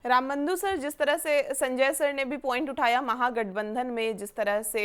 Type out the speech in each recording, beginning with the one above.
रामबंधु sir, जिस तरह से संजय सर ने भी पॉइंट उठाया, महागठबंधन में जिस तरह से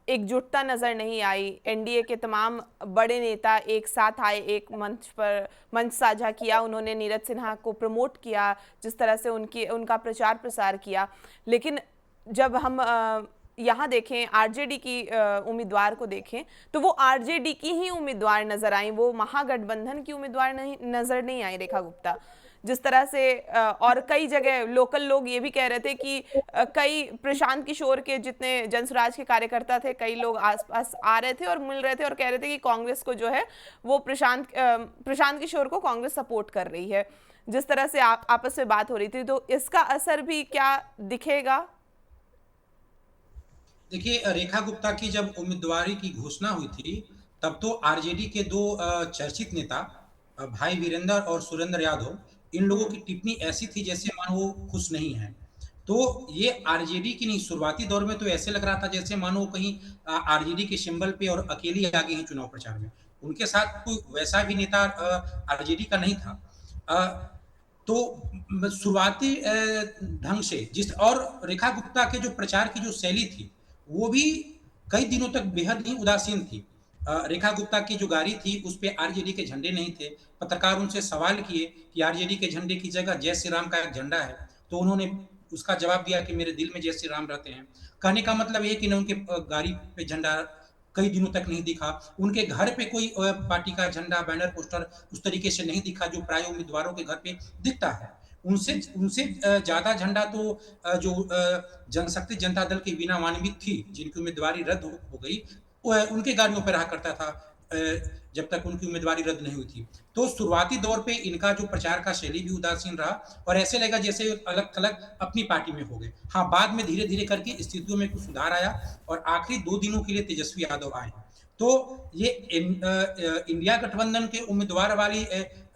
एकजुटता नजर नहीं आई, एनडीए के तमाम बड़े नेता एक साथ आए, एक मंच पर मंच साझा किया, उन्होंने नीरज सिन्हा को प्रमोट किया, जिस तरह से उनका प्रचार प्रसार किया। लेकिन जब हम यहाँ देखें, आरजेडी की उम्मीदवार को देखें, तो वो आरजेडी की ही उम्मीदवार नजर आई, वो महागठबंधन की उम्मीदवार नहीं नजर नहीं आई रेखा गुप्ता। जिस तरह से और कई जगह लोकल लोग ये भी कह रहे थे कि कई प्रशांत किशोर के जितने जनसुराज के कार्यकर्ता थे, कई लोग आसपास आ रहे थे और मिल रहे थे और कह रहे थे कि कांग्रेस को जो है वो प्रशांत किशोर को कांग्रेस सपोर्ट कर रही है। जिस तरह से आपस में बात हो रही थी, तो इसका असर भी क्या दिखेगा? देखिए, रेखा गुप्ता की जब उम्मीदवारी की घोषणा हुई थी, तब तो आरजेडी के दो चर्चित नेता भाई वीरेंद्र और सुरेंद्र यादव, इन लोगों की टिप्पणी ऐसी थी जैसे मानो वो खुश नहीं है। तो ये आरजेडी की नहीं, शुरुआती दौर में तो ऐसे लग रहा था जैसे मानो वो कहीं आरजेडी के सिंबल पे और अकेले आगे हैं चुनाव प्रचार में। उनके साथ कोई वैसा भी नेता आरजेडी का नहीं था। तो शुरुआती ढंग से जिस और रेखा गुप्ता के जो प्रचार की जो शैली थी, वो भी कई दिनों तक बेहद ही उदासीन थी। रेखा गुप्ता की जो गाड़ी थी उस पे आरजेडी के झंडे नहीं थे। पत्रकार उनसे सवाल किए कि आरजेडी के झंडे की जगह जय श्री राम का एक झंडा है, तो उन्होंने उसका जवाब दिया कि मेरे दिल में जय श्री राम रहते हैं। कहने का मतलब ये कि न उनके गाड़ी पे झंडा कई दिनों तक नहीं दिखा, उनके घर पे कोई पार्टी का झंडा, बैनर, पोस्टर उस तरीके से नहीं दिखा जो प्राय उम्मीदवारों के घर पे दिखता है। उनसे उनसे ज्यादा झंडा तो जो जनशक्ति जनता दल की वीणा मानविक थी, जिनकी उम्मीदवारी रद्द हो गई, उनके गाड़ियों पर रहा करता था जब तक उनकी उम्मीदवारी रद्द नहीं हुई थी। तो शुरुआती दौर पे इनका जो प्रचार का शैली भी उदासीन रहा और ऐसे लगा जैसे अलग थलग अपनी पार्टी में हो गए। हाँ, बाद में धीरे धीरे करके स्थितियों में कुछ सुधार आया और आखिरी 2 दिनों के लिए तेजस्वी यादव आए। तो ये इंडिया गठबंधन के उम्मीदवार वाली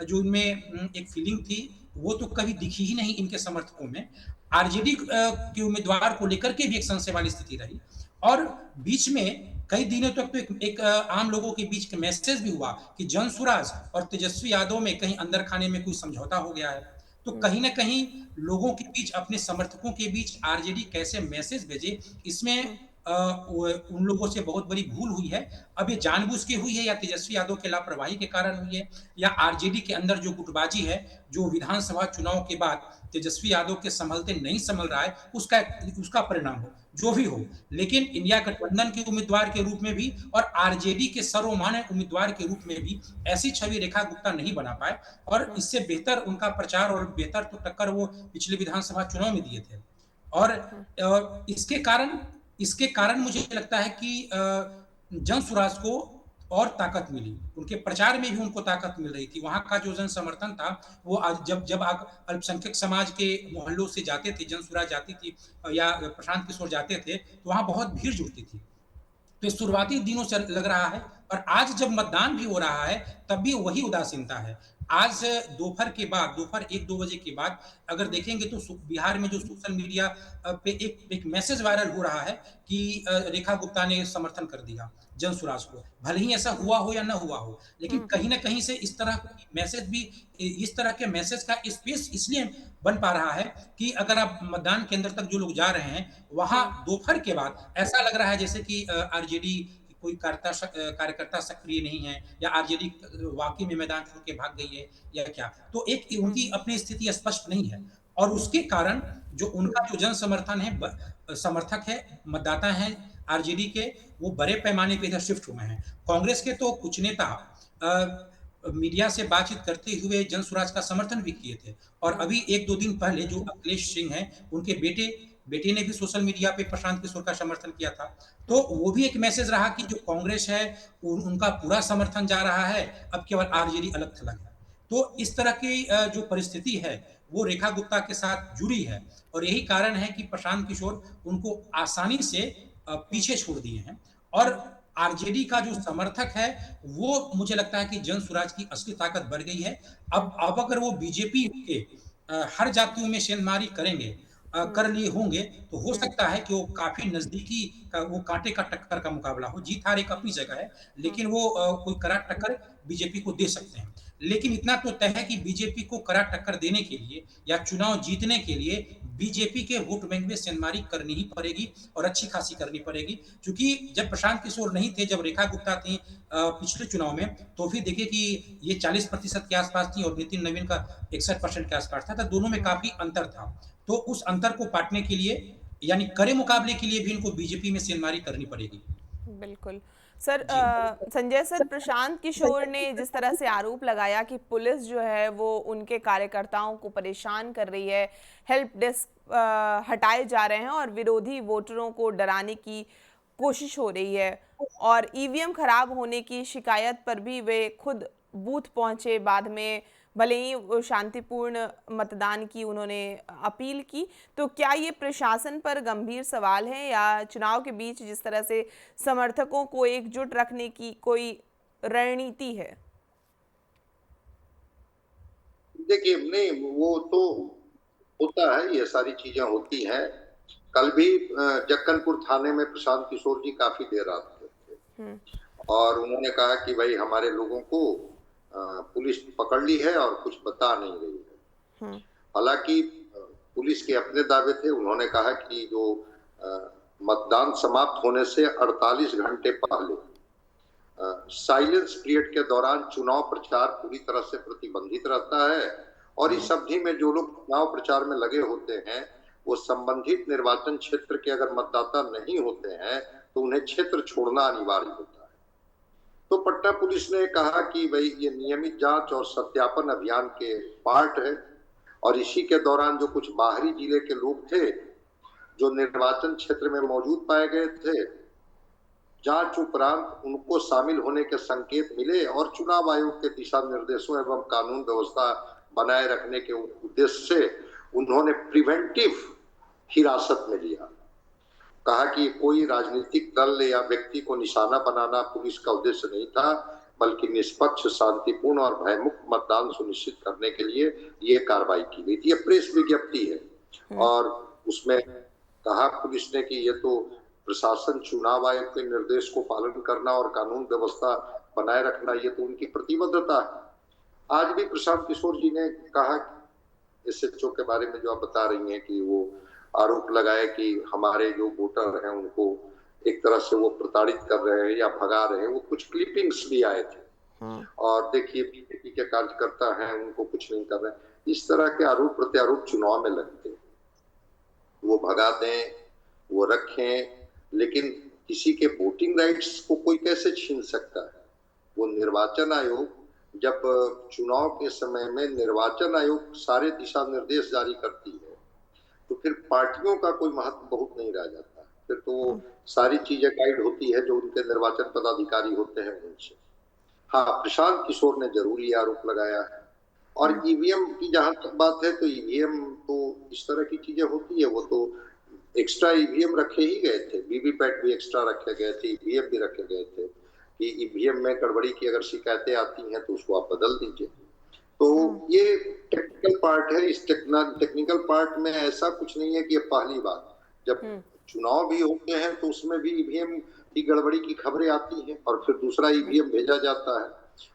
जो इनमें एक फीलिंग थी, वो तो कभी दिखी ही नहीं इनके समर्थकों में। आरजेडी के उम्मीदवार को लेकर के भी एक संशय वाली स्थिति रही और बीच में कई दिनों तक तो एक आम लोगों के बीच मैसेज भी हुआ कि जनसुराज और तेजस्वी यादव में कहीं अंदर खाने में कोई समझौता हो गया है। तो कहीं ना कहीं लोगों के बीच, अपने समर्थकों के बीच आरजेडी कैसे मैसेज भेजे, इसमें उन लोगों से बहुत बड़ी भूल हुई है। अब ये जानबूझ के हुई है या तेजस्वी यादव के लापरवाही के कारण हुई है या आरजेडी के अंदर जो गुटबाजी है, जो विधानसभा चुनाव के बाद तेजस्वी यादव के संभलते नहीं संभल रहा है, उसका परिणाम हो, जो भी हो। लेकिन इंडिया गठबंधन के उम्मीदवार के रूप में भी और आरजेडी के सर्वमान्य उम्मीदवार के रूप में भी ऐसी छवि रेखा गुप्ता नहीं बना पाए और इससे बेहतर उनका प्रचार और बेहतर तो टक्कर वो पिछले विधानसभा चुनाव में दिए थे। और इसके कारण मुझे लगता है कि जनसुराज को और ताकत मिली, उनके प्रचार में भी उनको ताकत मिल रही थी। वहां का जो जन समर्थन था, वो आज जब आप अल्पसंख्यक समाज के मोहल्लों से जाते थे, जनसुराज जाती थी या प्रशांत किशोर जाते थे, तो वहां बहुत भीड़ जुटती थी। तो शुरुआती दिनों से लग रहा है और आज जब मतदान भी हो रहा है तब भी वही उदासीनता है। आज दोपहर 1-2 बजे के बाद अगर देखेंगे तो बिहार में जो सोशल मीडिया पे एक मैसेज वायरल हो रहा है कि रेखा गुप्ता ने समर्थन कर दिया जनसुराज को। भले ही ऐसा हुआ हो या ना हुआ हो, लेकिन कहीं ना कहीं से इस तरह के मैसेज का स्पेस इसलिए बन पा रहा है कि अगर आप मतदान केंद्र तक जो लोग जा रहे हैं, वहां दोपहर के बाद ऐसा लग रहा है जैसे कि आरजेडी कोई कार्यकर्ता सक्रिय नहीं है या आरजेडी वाकई में मैदान छोड़ के भाग गई है या क्या। तो एक उनकी अपनी स्थिति स्पष्ट नहीं है और उसके कारण जो उनका जो जन समर्थन है, समर्थक है, मतदाता है आरजेडी के, वो बड़े पैमाने पे इधर शिफ्ट हुए हैं। कांग्रेस के तो कुछ नेता मीडिया से बातचीत करते हुए जनसुराज का समर्थन भी किए थे और अभी 1-2 दिन पहले जो अखिलेश सिंह हैं, उनके बेटे ने भी सोशल मीडिया पे प्रशांत किशोर का समर्थन किया था। तो वो भी एक मैसेज रहा कि जो कांग्रेस है उनका पूरा समर्थन जा रहा है, अब केवल आरजेडी अलग थलग है। तो इस तरह की जो परिस्थिति है वो रेखा गुप्ता के साथ जुड़ी है और यही कारण है कि प्रशांत किशोर उनको आसानी से पीछे छोड़ दिए हैं और आरजेडी का जो समर्थक है वो मुझे लगता है कि जनसुराज की असली ताकत बढ़ गई है। अब अगर वो बीजेपी के हर जातियों में सेंधमारी करेंगे, कर लिए होंगे, तो हो सकता है कि वो काफी नजदीकी का वो कांटे का टक्कर का मुकाबला हो। जीत हार एक अपनी जगह है, लेकिन वो कोई कड़ा टक्कर बीजेपी को दे सकते हैं। लेकिन इतना तो तय है कि बीजेपी को कड़ा टक्कर देने के लिए या चुनाव जीतने के लिए बीजेपी के वोट बैंक में सेंधमारी करनी ही पड़ेगी और अच्छी खासी करनी पड़ेगी। क्योंकि जब प्रशांत किशोर नहीं थे, जब रेखा गुप्ता थी पिछले चुनाव में, तो फिर देखिए कि ये 40% के आसपास थी और नितिन नवीन का 61% के आसपास था, तो दोनों में काफी अंतर था। तो उस अंतर को पाटने के लिए यानी कड़े मुकाबले के लिए भी इनको बीजेपी में सेंधमारी करनी पड़ेगी। बिल्कुल। सर जी। संजय सर, प्रशांत किशोर ने जिस तरह से आरोप लगाया कि पुलिस जो है वो उनके कार्यकर्ताओं को परेशान कर रही है, हेल्प डेस्क हटाए जा रहे हैं और विरोधी वोटरों को डराने की कोशिश हो रही है, और ईवीएम खराब होने की शिकायत पर भी वे खुद बूथ पहुंचे, बाद में भले ही वो शांतिपूर्ण मतदान की उन्होंने अपील की। तो क्या ये प्रशासन पर गंभीर सवाल है, या चुनाव के बीच जिस तरह से समर्थकों को एकजुट रखने की कोई रणनीति है? देखिए, नहीं वो तो होता है, ये सारी चीजें होती हैं। कल भी जक्कनपुर थाने में प्रशांत किशोर जी काफी देर रात तक थे और उन्होंने कहा कि भाई हमारे लोगों को पुलिस पकड़ ली है और कुछ बता नहीं रही है। हालांकि पुलिस के अपने दावे थे। उन्होंने कहा कि जो मतदान समाप्त होने से 48 घंटे पहले साइलेंस पीरियड के दौरान चुनाव प्रचार पूरी तरह से प्रतिबंधित रहता है और इस अवधि में जो लोग चुनाव प्रचार में लगे होते हैं वो संबंधित निर्वाचन क्षेत्र के अगर मतदाता नहीं होते हैं तो उन्हें क्षेत्र छोड़ना अनिवार्य होता है। तो पटना पुलिस ने कहा कि भाई ये नियमित जांच और सत्यापन अभियान के पार्ट है और इसी के दौरान जो कुछ बाहरी जिले के लोग थे जो निर्वाचन क्षेत्र में मौजूद पाए गए थे, जांच उपरांत उनको शामिल होने के संकेत मिले और चुनाव आयोग के दिशा निर्देशों एवं कानून व्यवस्था बनाए रखने के उद्देश्य से उन्होंने प्रिवेंटिव हिरासत में लिया। कहा कि कोई राजनीतिक दल या व्यक्ति को निशाना बनाना पुलिस का उद्देश्य नहीं था, बल्कि निष्पक्ष, शांतिपूर्ण और भयमुक्त मतदान सुनिश्चित करने के लिए ये कार्रवाई की गई थी। ये प्रेस विज्ञप्ति है और उसमें कहा पुलिस ने कि ये तो प्रशासन चुनाव आयोग के निर्देश को पालन करना और कानून व्यवस्था बनाए रखना ये तो उनकी प्रतिबद्धता है। आज भी प्रशांत किशोर जी ने कहा एसएचओ के बारे में जो आप बता रही हैं कि वो आरोप लगाए कि हमारे जो वोटर हैं उनको एक तरह से वो प्रताड़ित कर रहे हैं या भगा रहे हैं। वो कुछ क्लिपिंग्स भी आए थे और देखिए बीजेपी के कार्यकर्ता हैं उनको कुछ नहीं कर रहे। इस तरह के आरोप प्रत्यारोप चुनाव में लगते हैं, वो भगा दें, वो रखें, लेकिन किसी के वोटिंग राइट्स को कोई कैसे छीन सकता है? वो निर्वाचन आयोग जब चुनाव के समय में निर्वाचन आयोग सारे दिशा निर्देश जारी करती है तो फिर पार्टियों का कोई महत्व बहुत नहीं रह जाता। फिर तो वो सारी चीजें गाइड होती है जो उनके निर्वाचन पदाधिकारी होते हैं उनसे। हाँ, प्रशांत किशोर ने जरूर ये आरोप लगाया है और ईवीएम की जहां तक बात है तो ईवीएम तो इस तरह की चीजें होती है, वो तो एक्स्ट्रा ईवीएम रखे ही गए थे, वीवीपैट भी एक्स्ट्रा रखे गए थे, ईवीएम भी रखे गए थे कि ईवीएम में गड़बड़ी की अगर शिकायतें आती हैं तो उसको आप बदल दीजिए। तो ये टेक्निकल पार्ट है। इस टेक्निकल पार्ट में ऐसा कुछ नहीं है कि ये पहली बात, जब चुनाव भी होते हैं तो उसमें भी ईवीएम की गड़बड़ी की खबरें आती हैं और फिर दूसरा ईवीएम भेजा जाता है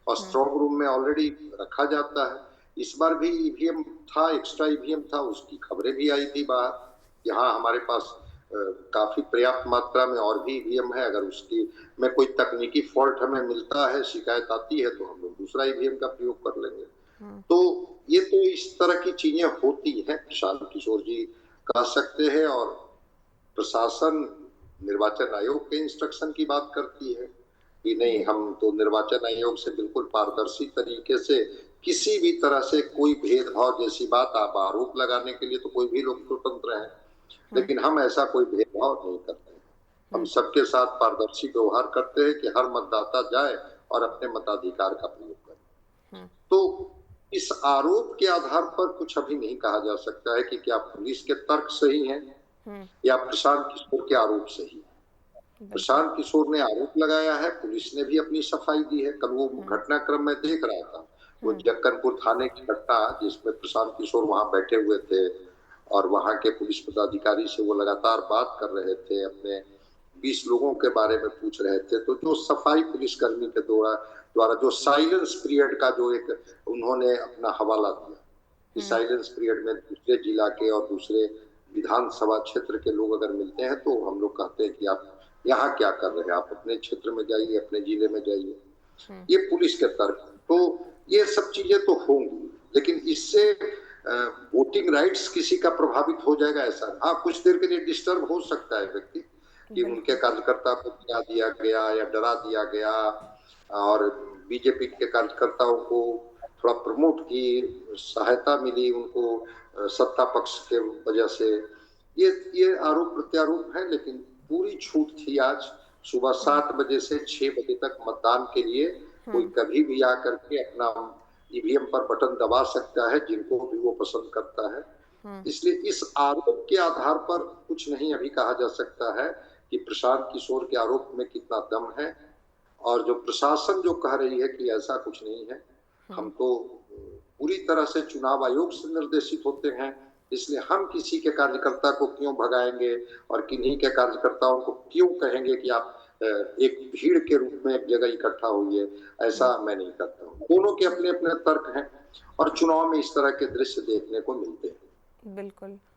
और स्ट्रॉन्ग रूम में ऑलरेडी रखा जाता है। इस बार भी ईवीएम था, एक्स्ट्रा ईवीएम था, उसकी खबरें भी आई थी बाहर। यहाँ हमारे पास काफी पर्याप्त मात्रा में और भी ईवीएम है, अगर उसकी में कोई तकनीकी फॉल्ट हमें मिलता है, शिकायत आती है तो हम लोग दूसरा ईवीएम का प्रयोग कर लेंगे। तो ये तो इस तरह की चीजें होती हैं, प्रशांत किशोर जी कह सकते हैं और प्रशासन निर्वाचन आयोग के इंस्ट्रक्शन की बात करती है कि नहीं, हम तो निर्वाचन आयोग से बिल्कुल पारदर्शी तरीके से किसी भी तरह से कोई भेदभाव जैसी बात आप आरोप लगाने के लिए तो कोई भी लोग स्वतंत्र हैं, लेकिन हम ऐसा कोई भेदभाव नहीं करते हैं। हम सबके साथ पारदर्शी व्यवहार करते हैं कि हर मतदाता जाए और अपने मताधिकार का प्रयोग करे। तो इस आरोप के आधार पर कुछ अभी नहीं कहा जा सकता है कि क्या पुलिस के तर्क सही हैं या प्रशांत किशोर के आरोप सही है। प्रशांत किशोर ने आरोप लगाया है, पुलिस ने भी अपनी सफाई दी है। कल वो घटनाक्रम में देख रहा था, वो जक्कनपुर थाने की घटना जिसमें प्रशांत किशोर वहां बैठे हुए थे और वहां के पुलिस पदाधिकारी से वो लगातार बात कर रहे थे, अपने 20 लोगों के बारे में पूछ रहे थे, तो जो सफाई पुलिसकर्मी के द्वारा जो साइलेंस पीरियड का जो एक उन्होंने अपना हवाला दिया कि साइलेंस पीरियड में दूसरे जिला के और दूसरे विधानसभा क्षेत्र के लोग अगर मिलते हैं तो हम लोग कहते हैं कि आप यहाँ क्या कर रहे हैं, आप अपने क्षेत्र में जाइए, अपने जिले में जाइए। ये पुलिस के तर्क। तो ये सब चीजें तो होंगी, लेकिन इससे वोटिंग राइट्स किसी का प्रभावित हो जाएगा ऐसा? हाँ, कुछ देर के लिए डिस्टर्ब हो सकता है व्यक्ति कि उनके कार्यकर्ता को गिरा दिया गया या डरा दिया गया और बीजेपी के कार्यकर्ताओं को थोड़ा प्रमोट की सहायता मिली उनको सत्ता पक्ष के वजह से। ये आरोप प्रत्यारोप है, लेकिन पूरी छूट थी आज सुबह 7 बजे से 6 बजे तक मतदान के लिए। कोई कभी भी आकर के अपना ईवीएम पर बटन दबा सकता है जिनको भी वो पसंद करता है। इसलिए इस आरोप के आधार पर कुछ नहीं अभी कहा जा सकता है कि प्रशांत किशोर के आरोप में कितना दम है, और जो प्रशासन जो कह रही है कि ऐसा कुछ नहीं है। हम तो पूरी तरह से चुनाव आयोग से निर्देशित होते हैं, इसलिए हम किसी के कार्यकर्ता को क्यों भगाएंगे और किन्हीं के कार्यकर्ताओं को क्यों कहेंगे कि आप एक भीड़ के रूप में एक जगह इकट्ठा होइए, ऐसा मैं नहीं करता हूँ। दोनों के अपने अपने तर्क हैं और चुनाव में इस तरह के दृश्य देखने को मिलते हैं। बिल्कुल।